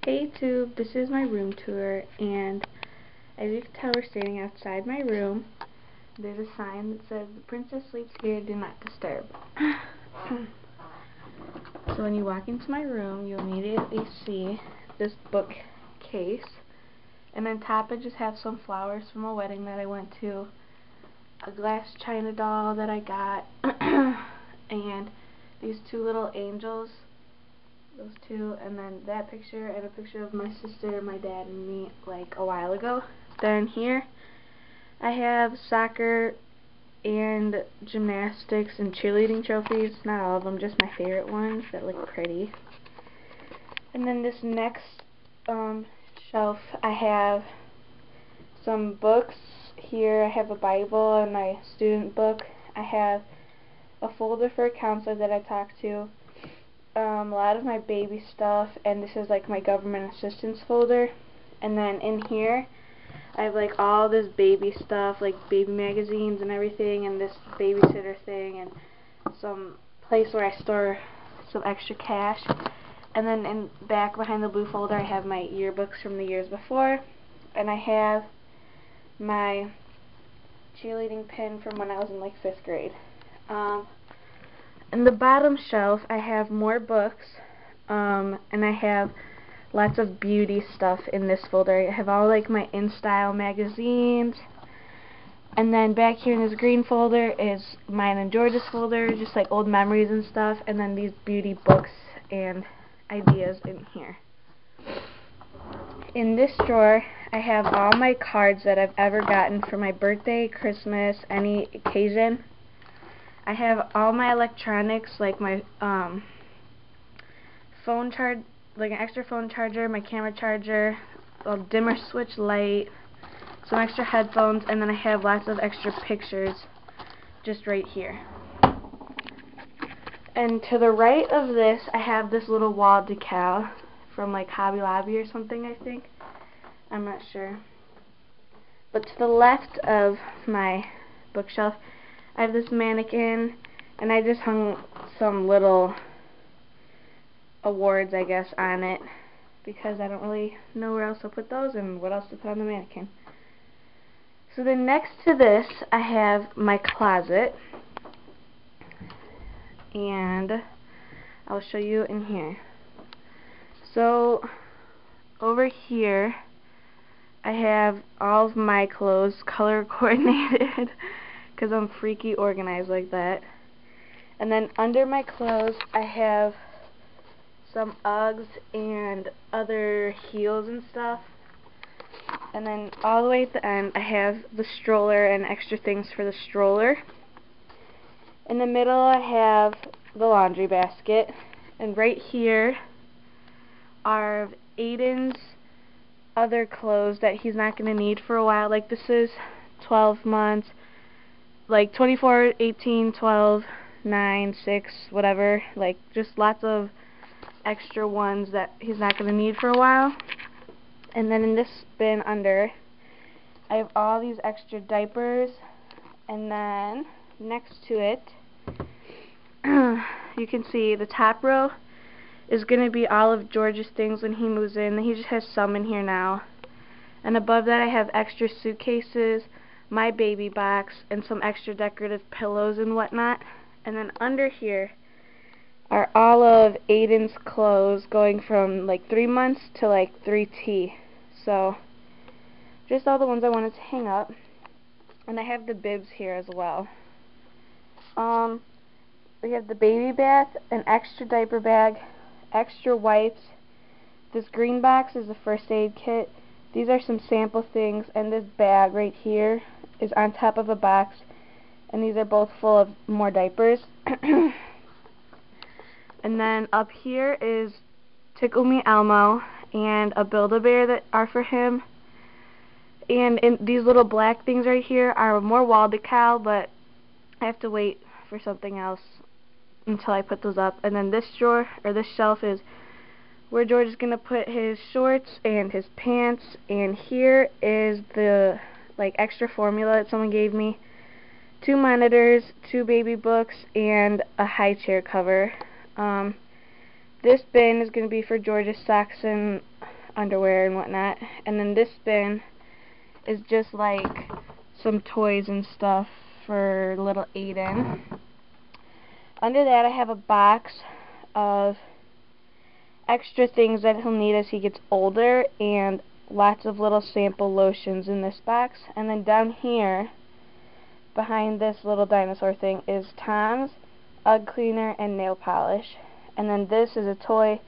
Hey YouTube, this is my room tour, and as you can tell, we're standing outside my room. There's a sign that says, "The princess sleeps here, do not disturb." So when you walk into my room, you immediately see this bookcase, and on top I just have some flowers from a wedding that I went to, a glass china doll that I got, and these two little angels. Those two, and then that picture and a picture of my sister, my dad, and me like a while ago. They're in here. I have soccer and gymnastics and cheerleading trophies. Not all of them, just my favorite ones that look pretty. And then this next shelf, I have some books. Here I have a Bible and my student book. I have a folder for a counselor that I talk to. A lot of my baby stuff, and this is like my government assistance folder. And then in here I have like all this baby stuff, like baby magazines and everything, and this babysitter thing, and some place where I store some extra cash. And then in back behind the blue folder I have my yearbooks from the years before, and I have my cheerleading pin from when I was in like 5th grade. In the bottom shelf, I have more books, and I have lots of beauty stuff in this folder. I have all like my InStyle magazines, and then back here in this green folder is mine and George's folder, just like old memories and stuff, and then these beauty books and ideas in here. In this drawer, I have all my cards that I've ever gotten for my birthday, Christmas, any occasion. I have all my electronics, like my phone charge, like an extra phone charger, my camera charger, a dimmer switch light, some extra headphones, and then I have lots of extra pictures just right here. And to the right of this, I have this little wall decal from like Hobby Lobby or something, I think. I'm not sure. But to the left of my bookshelf, I have this mannequin, and I just hung some little awards, I guess, on it, because I don't really know where else to put those and what else to put on the mannequin. So then next to this, I have my closet, and I'll show you in here. So over here, I have all of my clothes color coordinated, because I'm freaky organized like that. And then under my clothes I have some Uggs and other heels and stuff. And then all the way at the end I have the stroller and extra things for the stroller. In the middle I have the laundry basket. And right here are Aiden's other clothes that he's not going to need for a while. Like this is 12 months. Like 24, 18, 12, 9, 6, whatever. Like just lots of extra ones that he's not going to need for a while. And then in this bin under, I have all these extra diapers. And then next to it, you can see the top row is going to be all of George's things when he moves in. He just has some in here now. And above that I have extra suitcases, my baby box, and some extra decorative pillows and whatnot. And then under here are all of Aiden's clothes, going from like 3 months to like 3T. So just all the ones I wanted to hang up. And I have the bibs here as well. We have the baby bath, an extra diaper bag, extra wipes. This green box is the first aid kit. These are some sample things, and this bag right here is on top of a box, and these are both full of more diapers. And then up here is Tickle Me Elmo and a Build-A-Bear that are for him. And in these little black things right here are more wall decal, but I have to wait for something else until I put those up. And then this drawer, or this shelf, is where George is going to put his shorts and his pants. And here is the like extra formula that someone gave me. 2 monitors, 2 baby books, and a high chair cover. This bin is going to be for George's socks and underwear and whatnot. And then this bin is just like some toys and stuff for little Aiden. Under that I have a box of extra things that he'll need as he gets older, and lots of little sample lotions in this box. And then down here behind this little dinosaur thing is Tom's UGG cleaner and nail polish. And then this is a toy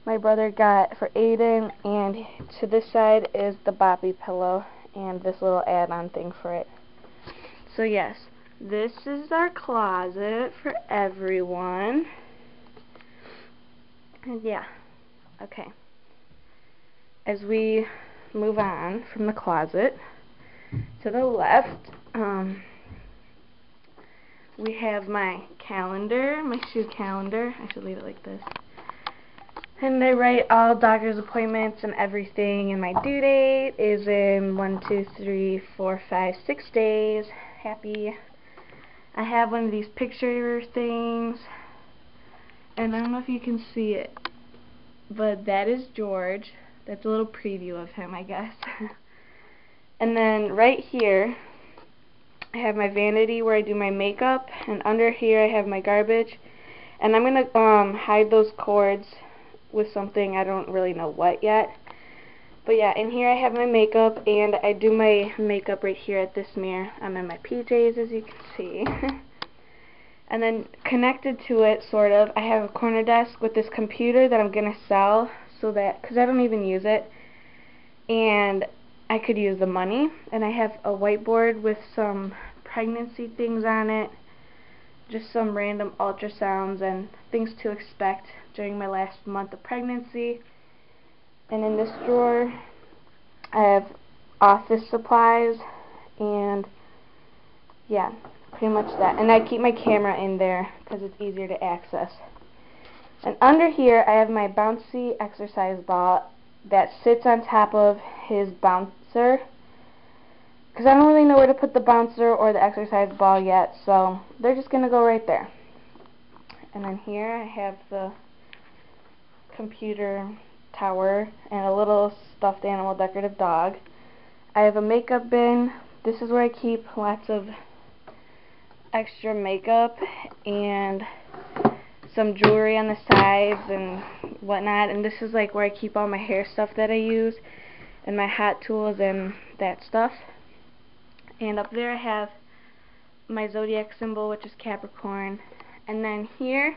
my brother got for Aiden, and to this side is the boppy pillow and this little add-on thing for it. So yes, this is our closet for everyone. And yeah, okay. As we move on from the closet, to the left, we have my calendar, my shoe calendar. I should leave it like this. And I write all doctor's appointments and everything, and my due date is in 1, 2, 3, 4, 5, 6 days. Happy. I have one of these picture things, and I don't know if you can see it, but that is George. That's a little preview of him, I guess. And then right here I have my vanity where I do my makeup, and under here I have my garbage. And I'm going to hide those cords with something, I don't really know what yet. But yeah, in here I have my makeup, and I do my makeup right here at this mirror. I'm in my PJs, as you can see. And then connected to it, sort of, I have a corner desk with this computer that I'm going to sell, so that, because I don't even use it, and I could use the money. And I have a whiteboard with some pregnancy things on it, just some random ultrasounds and things to expect during my last month of pregnancy. And in this drawer I have office supplies, and yeah, pretty much that. And I keep my camera in there because it's easier to access. And under here I have my bouncy exercise ball that sits on top of his bouncer, because I don't really know where to put the bouncer or the exercise ball yet, so they're just going to go right there. And then here I have the computer tower and a little stuffed animal decorative dog. I have a makeup bin. This is where I keep lots of extra makeup and some jewelry on the sides and whatnot. And this is like where I keep all my hair stuff that I use and my hot tools and that stuff. And up there I have my zodiac symbol, which is Capricorn. And then here,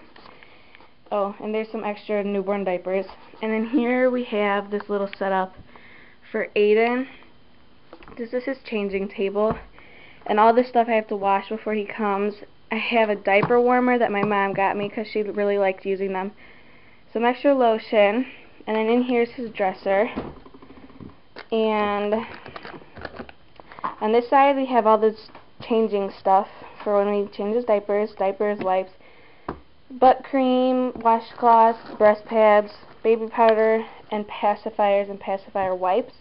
oh, and there's some extra newborn diapers. And then here we have this little setup for Aiden. This is his changing table. And all this stuff I have to wash before he comes. I have a diaper warmer that my mom got me because she really liked using them. Some extra lotion. And then in here's his dresser. And on this side we have all this changing stuff for when he changes diapers, wipes, butt cream, washcloths, breast pads, baby powder, and pacifiers and pacifier wipes.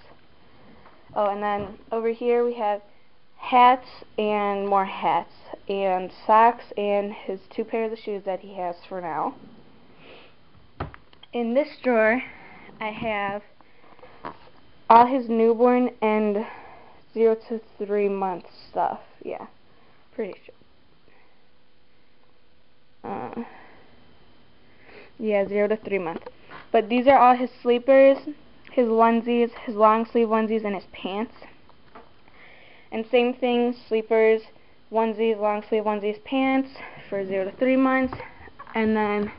Oh, and then over here we have hats and more hats, and socks, and his 2 pairs of shoes that he has for now. In this drawer I have all his newborn and 0 to 3 month stuff. Yeah, pretty sure. Yeah, 0 to 3 months. But these are all his sleepers, his onesies, his long sleeve onesies, and his pants. And same thing, sleepers, onesies, long sleeve onesies, pants for 0 to 3 months. And then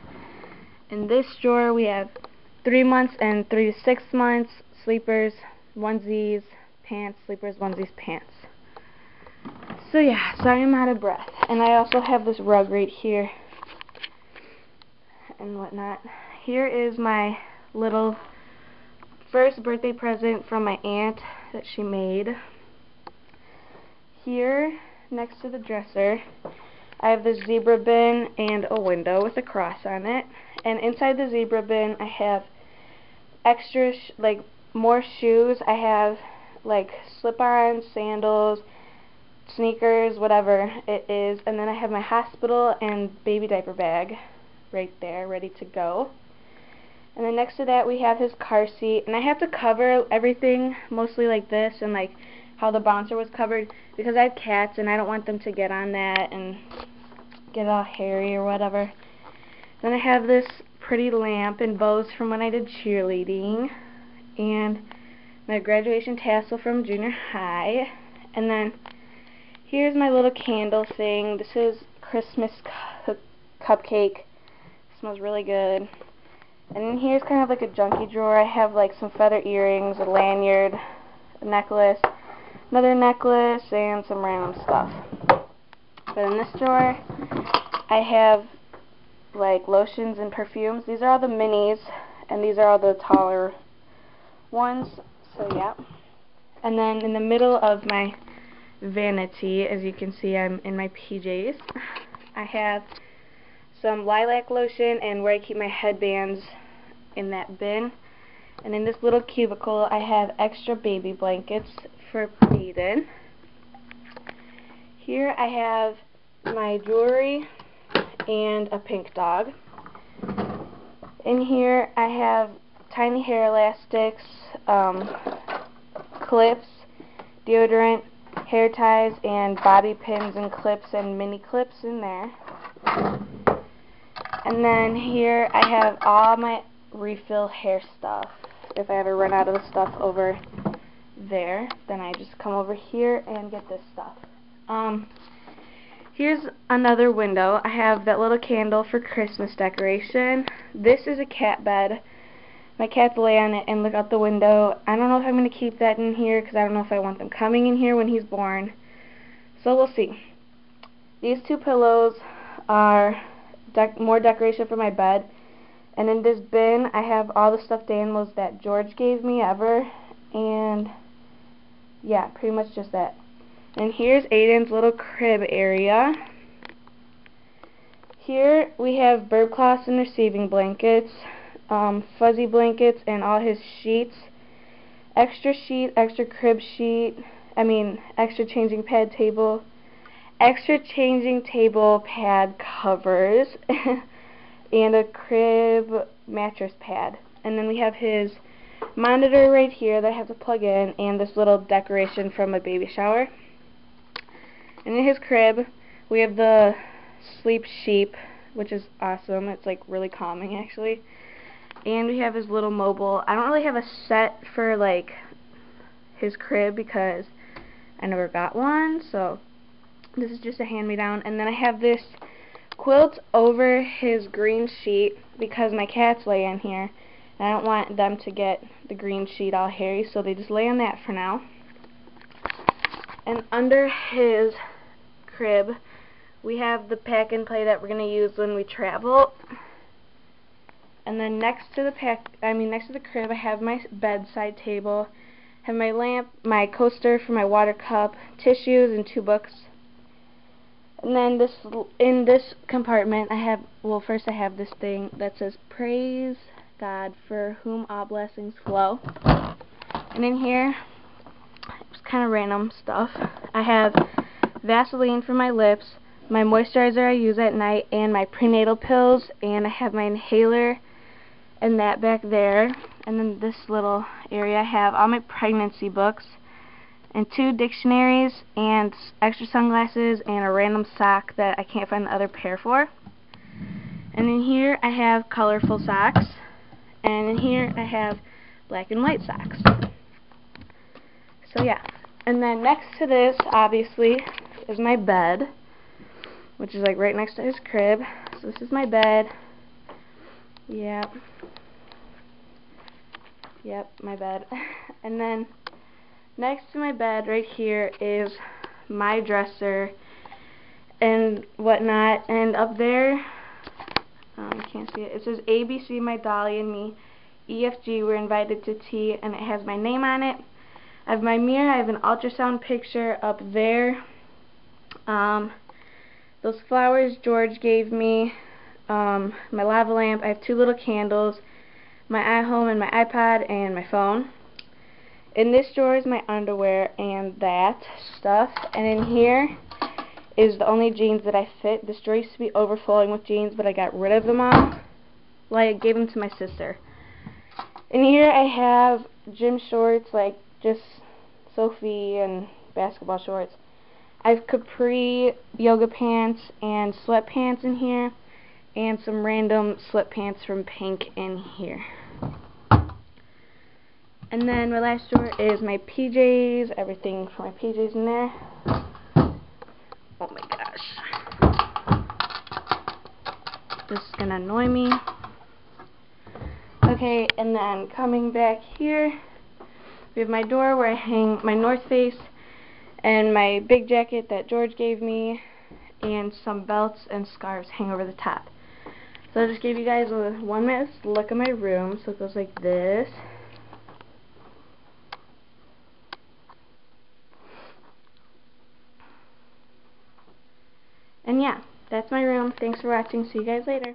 in this drawer we have 3 months and 3 to 6 months, sleepers, onesies, pants, sleepers, onesies, pants. So yeah, sorry I'm out of breath. And I also have this rug right here and whatnot. Here is my little first birthday present from my aunt that she made. Here, next to the dresser, I have this zebra bin and a window with a cross on it. And inside the zebra bin, I have extra, like, more shoes. I have, like, slip-ons, sandals, sneakers, whatever it is. And then I have my hospital and baby diaper bag right there, ready to go. And then next to that we have his car seat, and I have to cover everything mostly like this and like how the bouncer was covered because I have cats and I don't want them to get on that and get all hairy or whatever. Then I have this pretty lamp and bows from when I did cheerleading, and my graduation tassel from junior high. And then here's my little candle thing. This is Christmas cupcake. It smells really good. And then here's kind of like a junky drawer. I have like some feather earrings, a lanyard, a necklace, another necklace, and some random stuff. But in this drawer, I have like lotions and perfumes. These are all the minis, and these are all the taller ones. So yeah. And then in the middle of my vanity, as you can see, I'm in my PJs. I have some lilac lotion and where I keep my headbands in that bin. And in this little cubicle, I have extra baby blankets for Aiden. Here I have my jewelry and a pink dog. In here I have tiny hair elastics, clips, deodorant, hair ties, and bobby pins and clips and mini clips in there. And then here I have all my refill hair stuff. If I ever run out of the stuff over there, then I just come over here and get this stuff. Here's another window. I have that little candle for Christmas decoration. This is a cat bed. My cats lay on it and look out the window. I don't know if I'm going to keep that in here because I don't know if I want them coming in here when he's born. So we'll see. These two pillows are more decoration for my bed. And in this bin, I have all the stuffed animals that George gave me ever. And yeah, pretty much just that. And here's Aiden's little crib area. Here we have burp cloths and receiving blankets, fuzzy blankets, and all his sheets. Extra sheet, extra crib sheet, extra changing pad table, extra changing table pad covers, and a crib mattress pad. And then we have his monitor right here that I have to plug in, and this little decoration from a baby shower. And in his crib, we have the sleep sheep, which is awesome. It's like really calming actually. And we have his little mobile. I don't really have a set for like his crib because I never got one, so this is just a hand-me-down. And then I have this quilt over his green sheet because my cats lay in here and I don't want them to get the green sheet all hairy, so they just lay on that for now. And under his crib we have the pack and play that we're going to use when we travel. And then next to the crib I have my bedside table, have my lamp, my coaster for my water cup, tissues, and 2 books. And then in this compartment I have, first I have this thing that says praise God for whom all blessings flow. And in here, it's kind of random stuff. I have Vaseline for my lips, my moisturizer I use at night, and my prenatal pills, and I have my inhaler and that back there. And then this little area I have all my pregnancy books and 2 dictionaries and extra sunglasses and a random sock that I can't find the other pair for. And in here I have colorful socks, and in here I have black and white socks. So yeah. And then next to this, obviously, is my bed, which is like right next to his crib. So this is my bed. Yep, my bed. And then next to my bed right here is my dresser and whatnot. And up there, you can't see it, it says ABC, my dolly, and me. EFG, we're invited to tea, and it has my name on it. I have my mirror, I have an ultrasound picture up there. Those flowers George gave me, my lava lamp, I have 2 little candles, my iHome and my iPod, and my phone. In this drawer is my underwear and that stuff, and in here is the only jeans that I fit. This drawer used to be overflowing with jeans, but I got rid of them all. Well, I gave them to my sister. In here I have gym shorts, like just Sophie and basketball shorts. I have capri yoga pants and sweatpants in here, and some random sweatpants from Pink in here. And then my last drawer is my PJs, everything for my PJs in there. Oh my gosh. This is gonna annoy me. Okay, and then coming back here, we have my door where I hang my North Face and my big jacket that George gave me, and some belts and scarves hang over the top. So I'll just give you guys a 1 minute look at my room. So it goes like this. And yeah, that's my room. Thanks for watching. See you guys later.